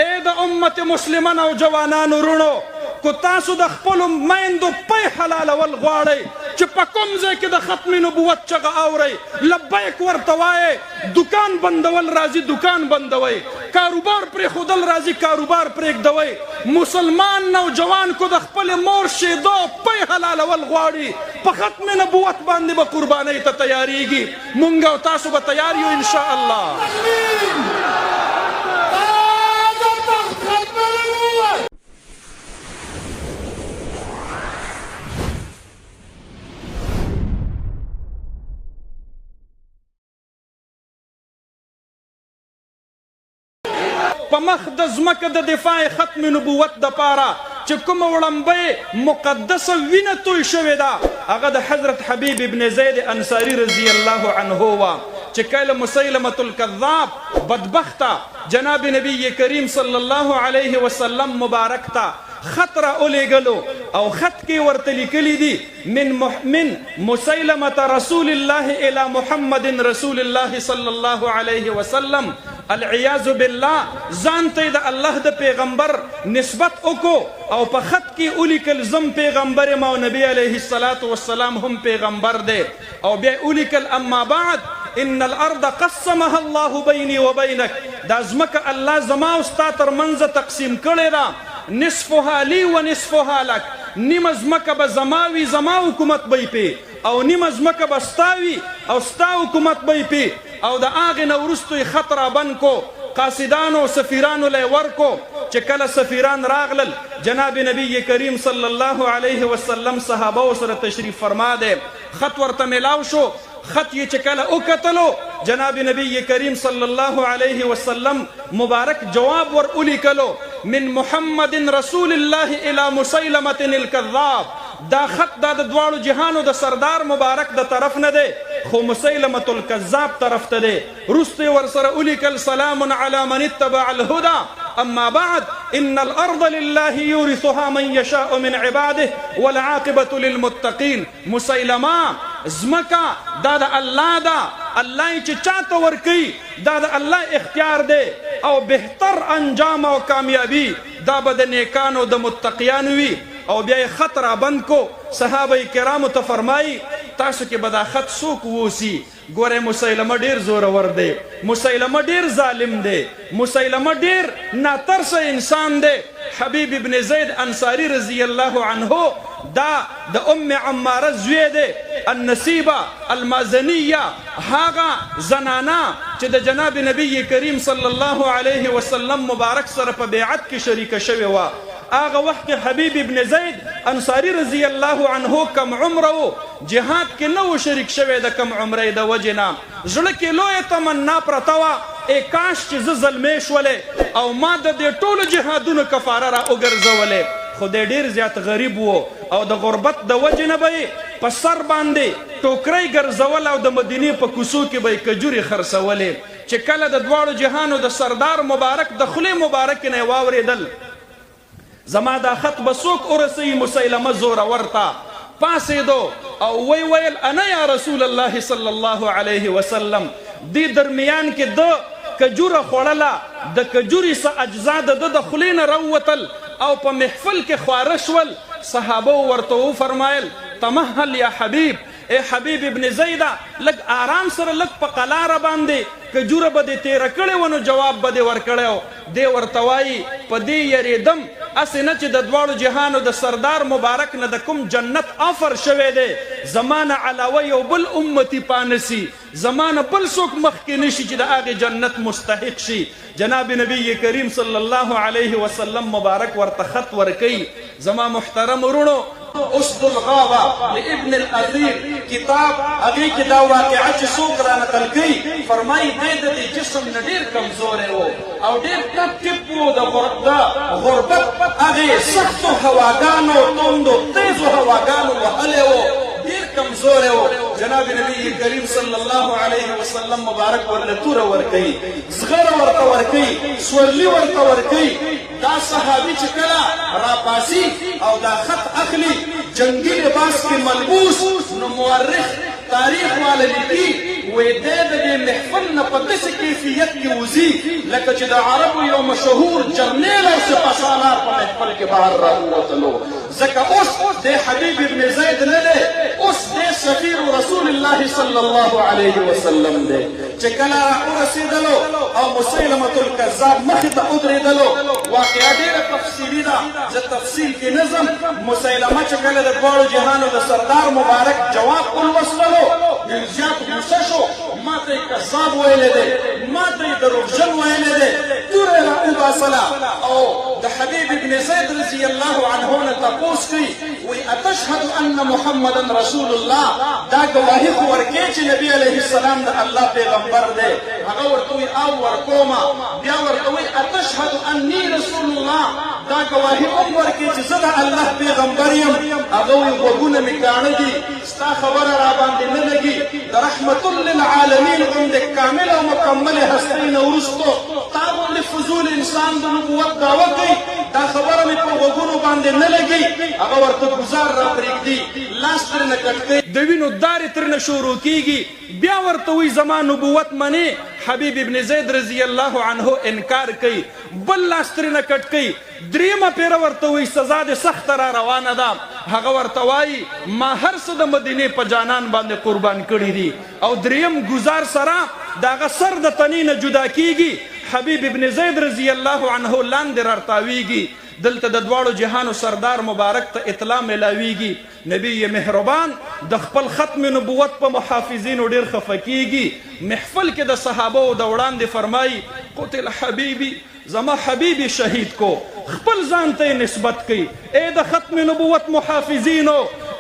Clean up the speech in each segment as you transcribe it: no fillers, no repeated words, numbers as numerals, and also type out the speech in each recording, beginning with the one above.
اے د امت مسلمه نوجوانانو رونو کو تاسو د خپلو میندو پی حلالول غواړئ چې په کوم ځای کې د ختم نبوت چغه اورئ لبیک ورته وایئ دکان بندول راځي دکان بندوئ کاروبار پرېښودل راځي کاروبار پرېږدوئ مسلمان نوجوان کو د خپلې مور شیدو پی حلالول غواړي په ختم نبوت باندې به قربانۍ ته تیاریږي مونږ او تاسو به تیار یو انشاءالله په مخ د ځمکه د دفاع ختم نبوت دپاره چې کومه وړمبۍ مقدسه وینه توی شوې ده هغه د حضرت حبیب ابن زید انصاري رضی الله عنه وه چې کله مسیلمة الکذاب بدبخته جناب نبی کریم صلی الله علیه وسلم مبارک ته خط را اولیږلو او خط کې ورته لیکلي دي من مسیلمة رسول الله الى محمد رسول الله صلی الله علیه وسلم العیاذ بالله ځان ته د الله د پیغمبر نسبت وکړو او په خط کې ولیکل زم پیغمبر ما او نبی علیه الصلاة والسلام هم پیغمبر دی او بیا ولیکل اما بعد ان الارض قسمها الله بیني وبینک دا ځمکه الله زما او ستا ترمنځ تقسیم کړې ده نصفها لی و نصفها لک نیمه ځمکه به زما وي زما حکومت به پې او نیمه ځمکه به ستا وي او ستا حکومت به پې او د هغې نه وروستو یې خط رابند کو قاصدانو سفیرانو له ورکو چې کله سفیران راغلل جناب نبی کریم صلی الله علیه وسلم صحابه سره تشریف فرما دی خط ورته میلاو شو خط یې چې کله وکتلو جناب نبی کریم صلی الله علیه وسلم مبارک جواب ور ولیکلو من محمد رسول الله الى مسیلمة الکذاب دا خط دا د دواړو جهانو د سردار مبارک د طرف نه دی خو مسیلمة الکذاب طرف ته دی وروسته یې ورسره ولیکل سلام علی من اتبع الهدى اما بعد ان الارض لله یورثها من یشاء من عباده والعاقبة للمتقین مسیلمه ځمکه دا د الله ده الله یې چې چاته ورکوي دا د الله اختیار دی او بهتر انجام او کامیابی دا به د نیکانو د متقیانو وي او بیا یې خط رابند کو صحابه کرامو ته فرمایي تاسو کې به دا خط څوک ووسي ګوره مسیلمه ډیر زورور دی مسیلمه ډیر ظالم دی مسیلمه ډیر ناترسه انسان دی حبیب ابن زید انصاری رضی الله عنه دا د ام عماره زوی دی النسیبه المازنیه هغه زنانه چې د جناب نبی کریم صلی الله علیه وسلم مبارک سره په بیعت کې شریکه شوې وه هغه وخت کې حبیب ابن زید انصاری رضی الله عنه کم عمره و جهاد کې نه و شریک شوی د کم عمرې د وجې نه زړه کې لویه تمنا پرته وه ای کاش چې زه زلمی شولې او ما د دې ټولو جهادونو کفاره را وګرځولې خو دی ډېر زیات غریب و او د غربت د وجې نه به یې په سر باندې ټوکرۍ ګرځول او د مدینې په کوڅو کې به یې کجورې خرڅولې چې کله د دواړو جهانو د سردار مبارک د خولې مبارکې نه یې واورېدل زما دا خط به څوک ورسوي مسیلمه زورور ته پاڅېدو او وی ویل انا یا رسول الله صلی الله علیه وسلم دې درمیان کې د کجوره خوړله د کجورې څه اجزا د ده د خولې نه راووتل او په محفل کې خواره شول صحابه ورته وفرمایل تمهل یا حبیب ای حبیب ابن زیده لږ آرام سره لږ په قلاره باندې کجوره به دې تیره کړې و نو جواب به دې ورکړی و دی ورته وایي په دې یریدم هسې نه چې د دواړو جهانو د سردار مبارک نه د کوم جنت آفر شوی دی زما نه علاوه یو بل امتي پانسي زما نه بل څوک مخکې نشي چې د هغې جنت مستحق شي جناب نبی کریم صلی الله علیه وسلم مبارک ورته خط ورکوي زما محترم ورونو اسد الغابه لابن الاثیر کتاب هغې کې دا واقعه چې څوک را نقل کوي فرمایي دی د دې جسم نه ډېر کمزوری و او ډېر ټپ ټپ و د غربت هغې سختو هواګانو توندو تیزو هواګانو وهلی و ډېر کمزوری و جناب نبی کریم صلی الله علیه وسلم مبارک ورله توره ورکوي زغره ورته ورکوي سورلي ورته ورکوي دا صحابي چې کله راپاسي او دا خط اخلي جنگي لباس کې ملبوس نو مورخ تاریخ والا لیکي وې دی د دې محفل نه په داسې کیفیت کې وځي لکه چې د عربو یو مشهور جرنیل او سپه سالار په محفل کې بهر راووتلو ځکه اوس د حبیب ابن زید نه دی اوس دی سفیر رسول الله صلی الله علیه وسلم دی چې کله راورسېدلو او مسیلمة الکذاب مخې ته ودرېدلو واقعه ډېره تفصیلي ده زه تفصیل کې نه ځم مسیلمه چې کله د دواړو جهانو د سردار مبارک جواب ولوستلو ډېر زیات غوسه شو ما ته یې کذاب ویلی دی ما ته یې دروغجن ویلی دی توره یې راوباسله او د حبیب ابن زید رضی الله عنه نه تپوس کوي وایي اتشهد ان محمدا رسول الله دا ګواهي خو ورکې چې نبي علیه السلام د الله پیغمبر دی هغه ورته وایي او ورکومه بیا ورته وایي اتشهد انی رسول الله دا ګواهي هم ورکې چې زه د الله پیغمبر یم هغه وایي غوږونه مې کاڼه دي ستا خبره راباندې نه لګي د رحمت للعالمین غوندې کامل او مکمل هستۍ نه وروستو تا غوندې فضول انسان د نبوت دعوه کوي دا خبره مې په غوږونو باندې نه لګي هغه ورته ګزار را پرېږدي لاس ترېنه کټ کوي د وینو دارې ترېنه شروع کېږي بیا ورته وایي زما نبوت منې حبیب ابن زید رضی الله عنه انکار کوي بل لاس ترېنه کټ کوي درېیمه پیره ورته وایي سزا دې سخته را روانه ده هغه ورته وایي ما هر څه د مدینې په جانان باندې قربان کړي دي او درېیم ګزار سره د هغه سر د تنې نه جدا کېږي حبیب ابن زید رضی الله عنه لاندې رارتاویږي دلته د دواړو جهانو سردار مبارک ته اطلاع ملاویږي نبی مهربان د خپل ختم نبوت په محافظینو ډېر خفه کېږي محفل کې د صحابو د وړاندې فرمایي قتل حبیبي زما حبیبي شهید کو خپل ځان ته نسبت کوي ای د ختم نبوت محافظینو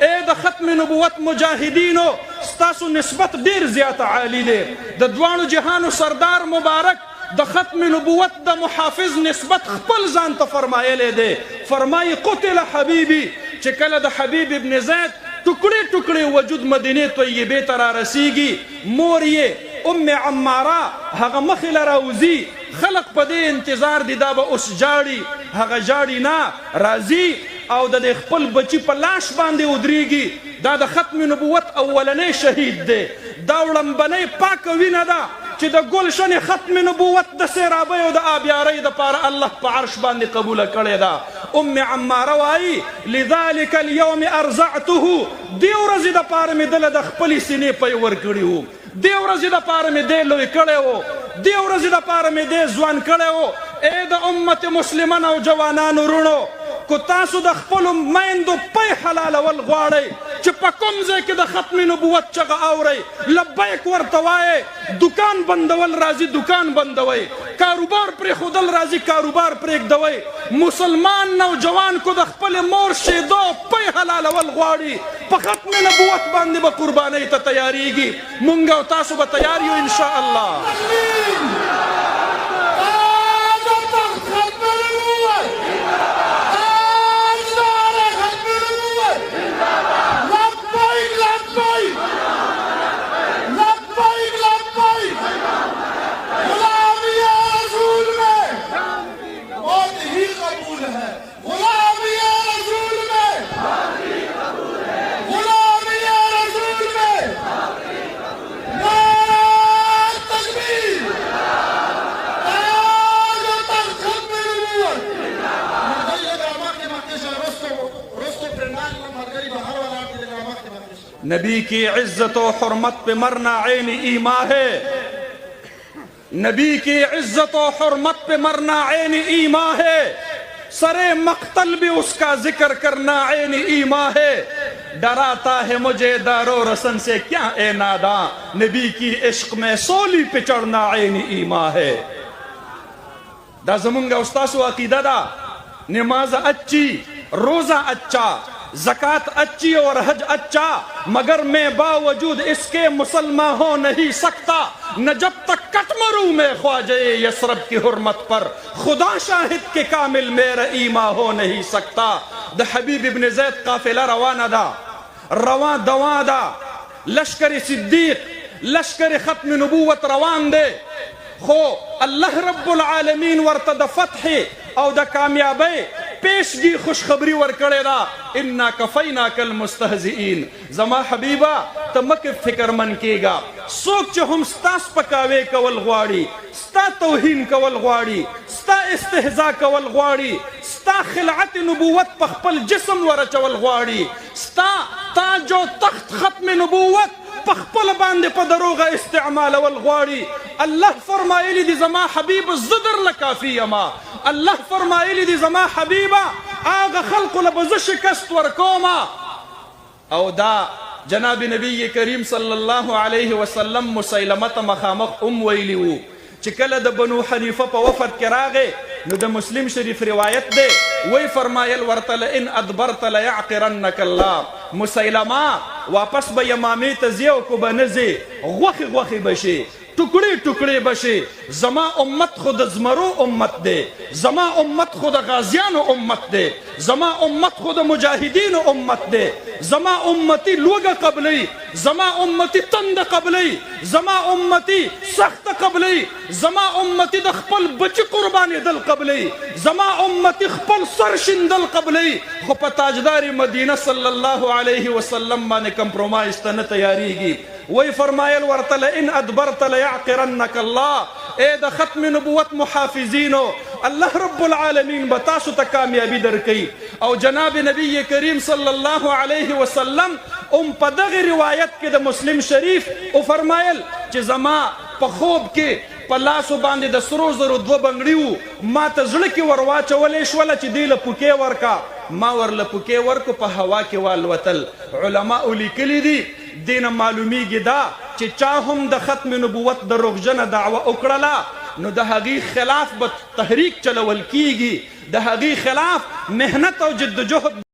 ای د ختم نبوت مجاهدینو ستاسو نسبت ډېر زیات عالی دی د دواړو جهانو سردار مبارک د ختم نبوت د محافظ نسبت خپل ځان ته فرمایلی دی فرمایي قتل حبیبي چې کله د حبیب ابن زید ټوکړې ټوکړې وجود مدینې طیبې ته رارسیږي مور یې ام عماره هغه مخې له راوځي خلق په دې انتظار دي دا به اوس جاړي هغه جاړي نه راځي او د خپل بچي په لاش باندې ودرېږي دا د ختم نبوت اولنی شهید دی دا وړمبنۍ پاکه وینه ده چې د ګلشن ختم نبوت د سیرابۍ او د آبیارۍ دپاره الله په عرش باندې قبوله کړې ده ام عماره وایي لذلک اليوم ارزعته دې ورځې دپاره مې دله د خپلې سینې پی ورکړي وو دې ورځې دپاره مې دی لوی کړی و دې ورځې دپاره مې دی ځوان کړی و ای د امت مسلمه نوجوانانو وروڼو کو تاسو د خپلو میندو پی حلالول غواړئ چې په کوم ځای کې د ختم نبوت چغه اورئ لبیک ورته وایئ دکان بندول راځي دکان بندوئ کاروبار پرېښودل راځي کاروبار پرېږدوئ مسلمان نوجوان کو د خپلې مور شیدو پی حلالول غواړي په ختم نبوت باندې به قربانۍ ته تیاریږي مونږ او تاسو به تیار یو انشاءالله نبی کی عزت و حرمت پہ مرنا عین ایمان ہے نبی کی عزت و حرمت پہ مرنا عین ایمان ہے سر مقتل بھی اس کا ذکر کرنا عین ایمان ہے ڈراتا ہے مجھے دار و رسن سے کیا اے ناداں نبی کی عشق میں سولی پہ چڑھنا عین ایمان ہے دا زمونگا استاسو عقیدہ دا نماز اچھی روزہ اچھا زکات اچھی اور حج اچھا مگر میں باوجود اس کے مسلمان ہو نہیں سکتا نہ جب تک کٹ مروں میں خواجہ یسرب کی حرمت پر خدا شاہد کے کامل میرا ایمان ہو نہیں سکتا دا حبیب ابن زید قافلہ روانہ دا روان دوان دا لشکر صدیق لشکر ختم نبوت روان دے خو اللہ رب العالمین ورته د فتح او د کامیابی پیشگی خوشخبری ورکړې ده انا کفیناک المستهزئین. زما حبیبا ته مکه فکرمن کېږه څوک چې هم ستا سپکاوی کول غواړي، ستا توهین کول غواړي، ستا استهزاء کول غواړي، ستا خلعت نبوت په خپل جسم ورچول غواړي، ستا تاج او تخت ختم نبوت په خپل باندې په دروغه استعمالول غواړي، الله فرمایلی دی زما حبیب زه درله کافي یما. الله فرمایلی دی زما حبیبه هغه خلقو له به زه شکست ورکومه. او دا جناب نبی کریم صلی الله علیه وسلم مسیلمه ته مخامخ ویلی وو چې کله د بنو حنیفه په وفد کې راغی نو د مسلم شریف روایت دی وی فرمایل ورته لئن ادبرت لیعقرنک الله. مسیلمه واپس به یمامې ته ځې او که به نه ځې غوښې غوښې به شي، ټوکړې ټوکړې بشي. زما امت خو د زمرو امت دی، زما امت خو د غازیانو امت دی، زما امت خو د مجاهدینو امت دی. زما امتی لوږه قبلی، زما امتی تند قبلی، زما امتی سخت قبلی، زما امتی د خپل بچی قربانېدل قبلی، زما امتی خپل سر شیندل قبلی. خو په تاجدار مدینه صلی الله علیه وسلم باندې کمپرومایز ته نه تیاریږي. وی فرمایل ورته لئن ادبرت لیعقرنک الله. اے د ختم نبوت محافظینو الله رب العالمین به تاسو ته کامیابی درکوي. او جناب نبی کریم صلی الله علیه وسلم په دغه روایت کې د مسلم شریف او فرمایل چې زما په خوب کې په لاسو باندې د سرو زرو 2 بنګړي وو، ما ته زړه کې ور واچولې شوله چې دی له پوکې ورکا. ما ورله پوکې ورکو په هوا کې والوتل. علماء لیکلي دي دینه معلومیږي دا چې چا هم د ختم نبوت د روغجنه دعوه وکړله نو د هغې خلاف به تحریک چلول کیږي، د هغې خلاف محنت او جد جهد